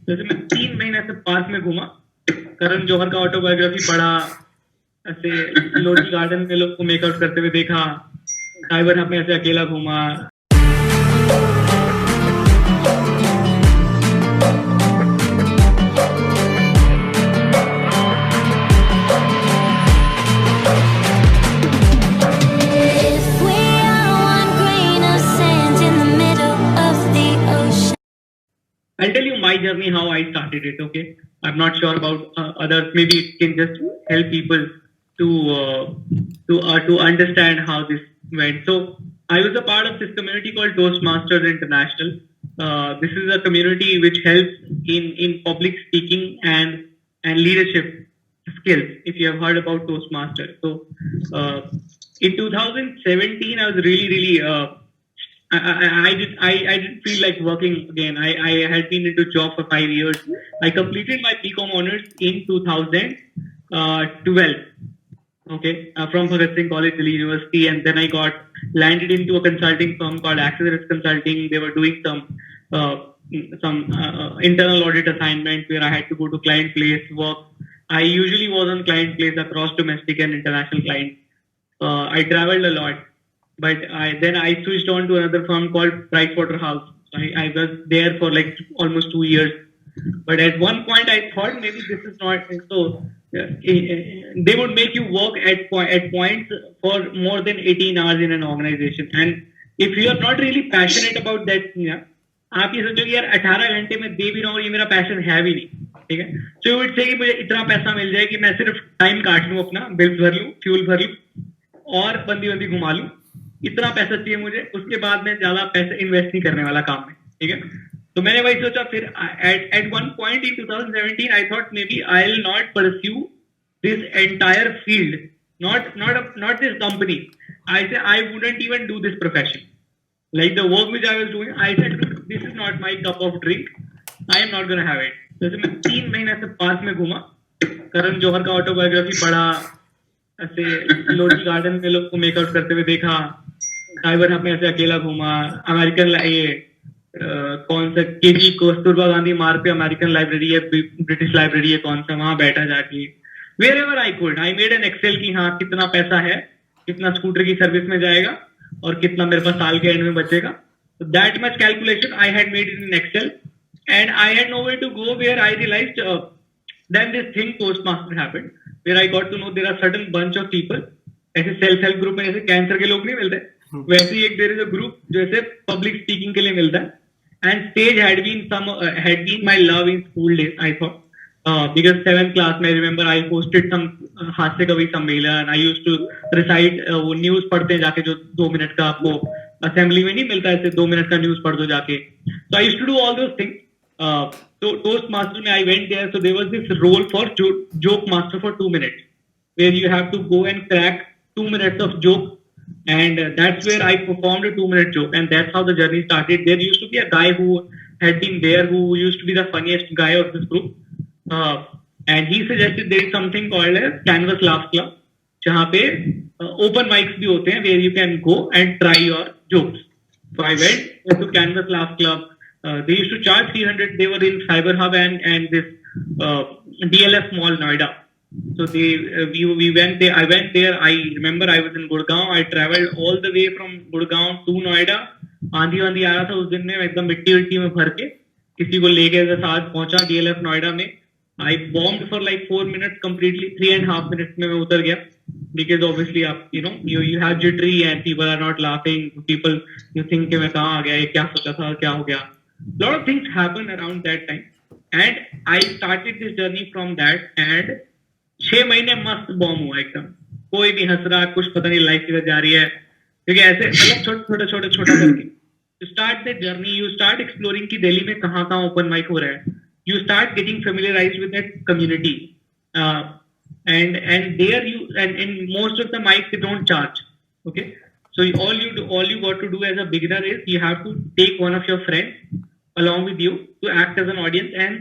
जैसे मैं 3 महीने ऐसे पार्क में घूमा, करण जौहर का ऑटोबायोग्राफी पढ़ा, ऐसे लोधी गार्डन में लोग को मेकआउट करते हुए देखा, साइबर हब में ऐसे अकेला घूमा। I'll tell you my journey, how I started it. Okay, I'm not sure about others. Maybe it can just help people to understand how this went. So I was a part of this community called Toastmasters International. This is a community which helps in public speaking and leadership skills. If you have heard about Toastmasters, so in 2017, I was really I didn't feel like working again. I had been into job for 5 years. I completed my BCom honors in 2012. Okay, from Bhagat Singh College, Delhi University, and then I got landed into a consulting firm called Access Consulting. They were doing some internal audit assignment where I had to go to client place work. I usually was on client place across domestic and international clients. I traveled a lot. But then I switched on to another firm called Pricewaterhouse. I was there for like almost 2 years. But at one point I thought maybe this is not so. They would make you work at points for more than 18 hours in an organization. And if you are not really passionate about that, आप ये सोचो कि यार 18 घंटे में दे भी रहा हूँ, ये मेरा पैशन है भी नहीं, ठीक है. सो यू वुड से कि मुझे इतना पैसा मिल जाए कि मैं सिर्फ टाइम काट लूँ, अपना बिल्स भर लूँ, फ्यूल भर लूँ और बंदी घुमा लूँ. इतना पैसा चाहिए मुझे, उसके बाद मैं ज्यादा पैसे इन्वेस्ट नहीं करने वाला काम में, ठीक है. तो मैंने वही सोचा. फिर at one point in 2017 I thought maybe I'll not pursue this entire field, not this company. I said I wouldn't even do this profession, like the work which I was doing. I said this is not my cup of drink, I am not gonna have it. जैसे मैं 3 महीने ऐसे park में घूमा, करण जौहर का autobiography पढ़ा, ऐसे Lodhi garden में लोग को मेकआउट करते हुए देखा, साइबर हब में ऐसे अकेला घूमा, अमेरिकन ये कौन सा केजी कस्तूरबा गांधी मार्ग पे अमेरिकन लाइब्रेरी है, ब्रिटिश लाइब्रेरी है, कौन सा, वहां बैठा जाके wherever I could I made an Excel की हाँ कितना पैसा है, कितना स्कूटर की सर्विस में जाएगा और कितना मेरे पास साल के एंड में बचेगा. That much calculation I had made in Excel and I had nowhere to go where I realized then this thing Toastmaster happened where I got to know there are certain bunch of people. ऐसे self help group में जैसे cancer के लोग नहीं मिलते, वैसे ही एक there is a group जो ऐसे पब्लिक स्पीकिंग के लिए मिलता है. And stage had been my love in school days, I thought. Because 7th class में I remember I hosted some हास्य कवि सम्मेलन. I used to recite वो न्यूज पढ़ते हैं जाके, जो 2 मिनट का आपको असेंबली में नहीं मिलता, ऐसे 2 मिनट का न्यूज पढ़ दो जाके. So I used to do all those things. So Toastmaster में I went there, so there was this role for joke master for 2 minutes, where you have to go and crack 2 minutes of joke, and that's where I performed a 2-minute joke, and that's how the journey started. There used to be a guy who had been there who used to be the funniest guy of this group, and he suggested there is something called a Canvas Laugh Club, जहाँ पे open mics भी होते हैं, where you can go and try your jokes. So I went to Canvas Laugh Club. They used to charge 300. They were in Cyber Hub and this DLF Mall, Noida. So we went there. I went there. I remember I was in Gurgaon. I traveled all the way from Gurgaon to Noida. आंधी आया था उस दिन में, एकदम मिट्टी में भर के किसी को लेके साथ पहुंचा DLF नोएडा में. I bombed for like 4 minutes completely. 3.5 minutes में मैं उतर गया, because obviously आप you have jittery and people are not laughing. People you think कि मैं कहाँ आ गया, ये क्या सोचा था, क्या हो गया. Lot of things happened around that time, and I started this journey from that. And 6 महीने मस्त बॉम्ब हुआ एकदम. कोई नहीं हंस रहा, कुछ पता नहीं लाइफ किधर जा रही है, क्योंकि ऐसे मतलब छोटा करके you start the journey. You start exploring कि दिल्ली में कहाँ ओपन माइक हो रहा है. You start getting familiarized with that community, and there you and most of the mics they don't charge. Okay, so all you got to do as a beginner is you have to take one of your friends along with you to act as an audience, and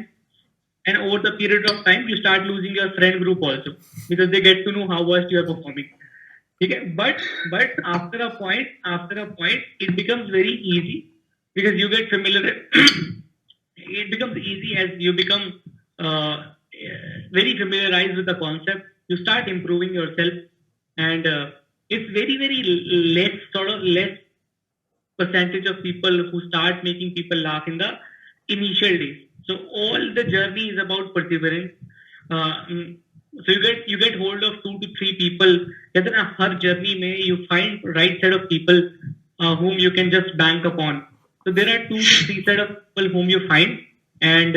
over the period of time you start losing your friend group also, because they get to know how worst you are performing. Okay, but after a point it becomes very easy, because you get familiar it becomes easy as you become very familiarized with the concept. You start improving yourself, and it's very less sort of less percentage of people who start making people laugh in the initial days. So all the journey is about perseverance. So you get hold of 2 to 3 people. कहते हैं ना, हर journey में you find right set of people whom you can just bank upon. So there are 2 to 3 set of people whom you find, and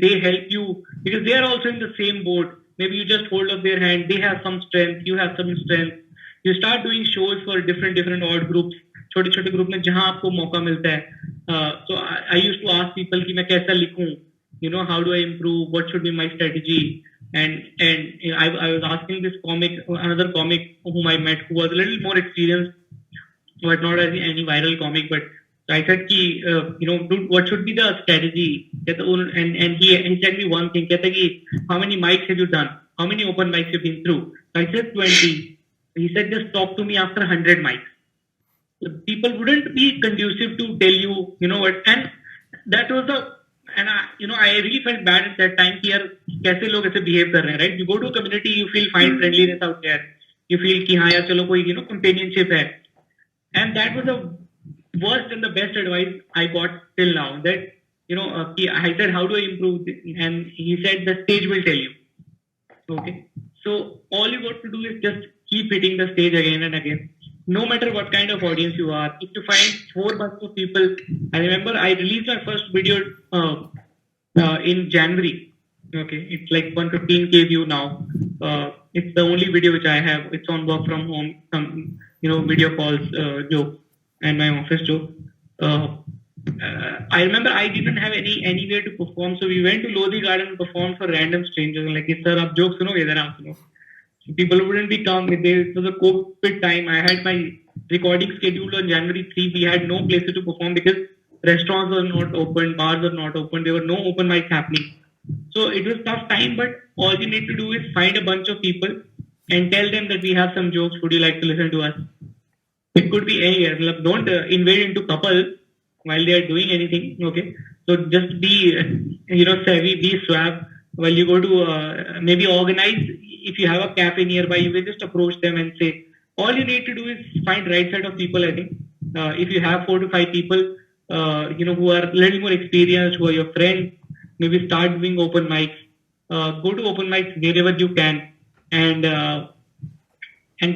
they help you because they are also in the same boat. Maybe you just hold up their hand. They have some strength. You have some strength. You start doing shows for different odd groups. छोटे छोटे group में जहां आपको मौका मिलता है. So I used to ask people कि मैं कैसा लिखूं, how do I improve, what should be my strategy, and I was asking this another comic whom I met who was a little more experienced, but not as any viral comic, but I said कि dude, what should be the strategy, and he said me one thing, कहता कि how many mics have you done, how many open mics have you been through. I said 20. He said just talk to me after 100 mics. People wouldn't be conducive to tell you, what, and that was and I really felt bad at that time कि यार कैसे लोग ऐसे behave कर रहे हैं, right? You go to a community, you feel find friendliness out there, you feel कि हाँ यार चलो कोई companionship है, and that was the worst and the best advice I got till now. That I said how do I improve, and he said the stage will tell you. Okay, so all you got to do is just keep hitting the stage again and again. No matter what kind of audience you are, if you find 4 bunch of people. I remember I released my first video in January. Okay, it's like 115K view now. It's the only video which I have. It's on work from home, some video calls joke and my office joke. I remember I didn't have anywhere to perform, so we went to Lodi Garden and performed for random strangers. Like, sir, आप joke सुनोगे इधर आप सुनो. People wouldn't be come. It was a COVID time. I had my recording scheduled on January 3. We had no places to perform because restaurants were not open, bars were not open. There were no open mics happening. So it was tough time, but all you need to do is find a bunch of people and tell them that we have some jokes. Would you like to listen to us? It could be anywhere. Don't invade into couples while they are doing anything. Okay, so just be savvy, be swab. While you go to maybe organize. If you have a cafe nearby, you can just approach them and say. All you need to do is find right set of people. I think if you have 4 to 5 people, who are a little more experienced, who are your friends, maybe start doing open mics. Go to open mics wherever you can, and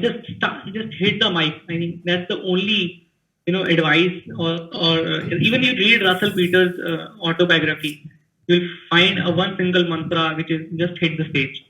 just hit the mic. I think that's the only advice. Or even you read Russell Peters' autobiography, you'll find one single mantra which is just hit the stage.